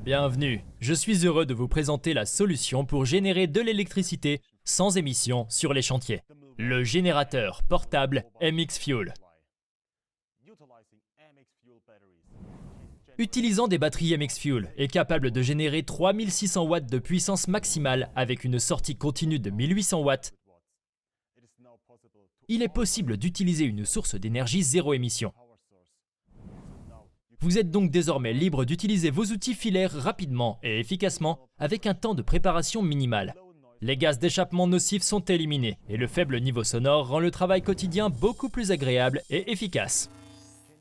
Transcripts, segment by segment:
Bienvenue, je suis heureux de vous présenter la solution pour générer de l'électricité sans émission sur les chantiers. Le générateur portable MX Fuel. Utilisant des batteries MX Fuel est capable de générer 3600 watts de puissance maximale avec une sortie continue de 1800 watts. Il est possible d'utiliser une source d'énergie zéro émission. Vous êtes donc désormais libre d'utiliser vos outils filaires rapidement et efficacement avec un temps de préparation minimal. Les gaz d'échappement nocifs sont éliminés et le faible niveau sonore rend le travail quotidien beaucoup plus agréable et efficace.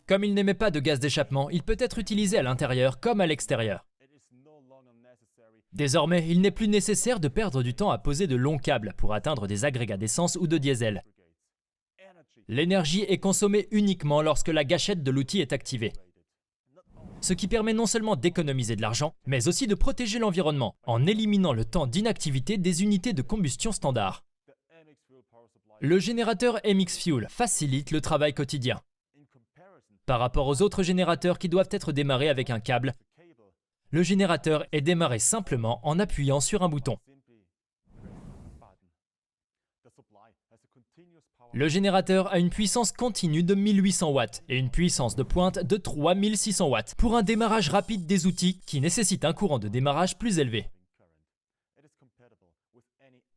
Comme il n'émet pas de gaz d'échappement, il peut être utilisé à l'intérieur comme à l'extérieur. Désormais, il n'est plus nécessaire de perdre du temps à poser de longs câbles pour atteindre des agrégats d'essence ou de diesel. L'énergie est consommée uniquement lorsque la gâchette de l'outil est activée. Ce qui permet non seulement d'économiser de l'argent, mais aussi de protéger l'environnement en éliminant le temps d'inactivité des unités de combustion standard. Le générateur MX Fuel facilite le travail quotidien. Par rapport aux autres générateurs qui doivent être démarrés avec un câble, le générateur est démarré simplement en appuyant sur un bouton. Le générateur a une puissance continue de 1800 watts et une puissance de pointe de 3600 watts pour un démarrage rapide des outils qui nécessitent un courant de démarrage plus élevé.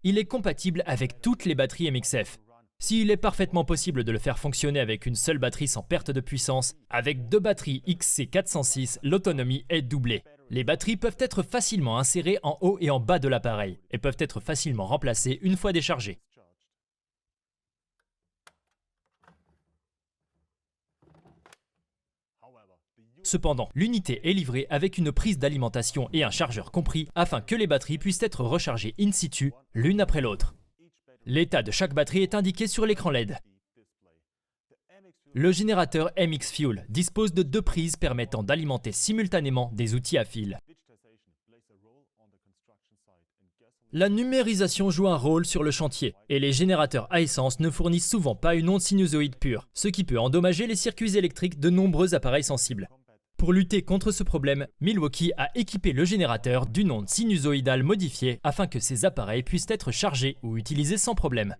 Il est compatible avec toutes les batteries MXF. S'il est parfaitement possible de le faire fonctionner avec une seule batterie sans perte de puissance, avec deux batteries XC406, l'autonomie est doublée. Les batteries peuvent être facilement insérées en haut et en bas de l'appareil et peuvent être facilement remplacées une fois déchargées. Cependant, l'unité est livrée avec une prise d'alimentation et un chargeur compris afin que les batteries puissent être rechargées in situ, l'une après l'autre. L'état de chaque batterie est indiqué sur l'écran LED. Le générateur MX Fuel dispose de deux prises permettant d'alimenter simultanément des outils à fil. La numérisation joue un rôle sur le chantier et les générateurs à essence ne fournissent souvent pas une onde sinusoïde pure, ce qui peut endommager les circuits électriques de nombreux appareils sensibles. Pour lutter contre ce problème, Milwaukee a équipé le générateur d'une onde sinusoïdale modifiée afin que ces appareils puissent être chargés ou utilisés sans problème.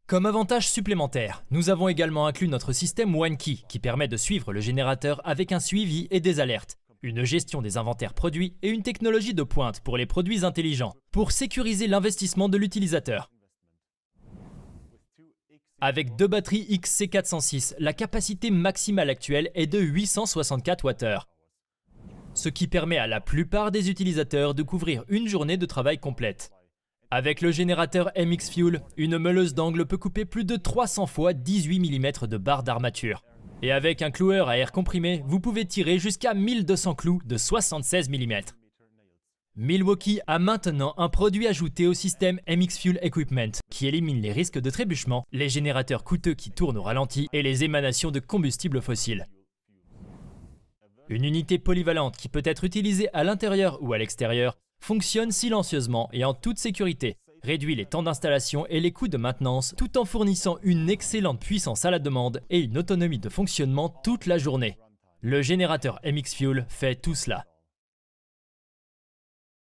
Comme avantage supplémentaire, nous avons également inclus notre système OneKey qui permet de suivre le générateur avec un suivi et des alertes, une gestion des inventaires produits et une technologie de pointe pour les produits intelligents, pour sécuriser l'investissement de l'utilisateur. Avec deux batteries XC406, la capacité maximale actuelle est de 864 Wh, ce qui permet à la plupart des utilisateurs de couvrir une journée de travail complète. Avec le générateur MX Fuel, une meuleuse d'angle peut couper plus de 300 fois 18 mm de barre d'armature. Et avec un cloueur à air comprimé, vous pouvez tirer jusqu'à 1200 clous de 76 mm. Milwaukee a maintenant un produit ajouté au système MX Fuel Equipment qui élimine les risques de trébuchement, les générateurs coûteux qui tournent au ralenti et les émanations de combustibles fossiles. Une unité polyvalente qui peut être utilisée à l'intérieur ou à l'extérieur fonctionne silencieusement et en toute sécurité, réduit les temps d'installation et les coûts de maintenance tout en fournissant une excellente puissance à la demande et une autonomie de fonctionnement toute la journée. Le générateur MX Fuel fait tout cela.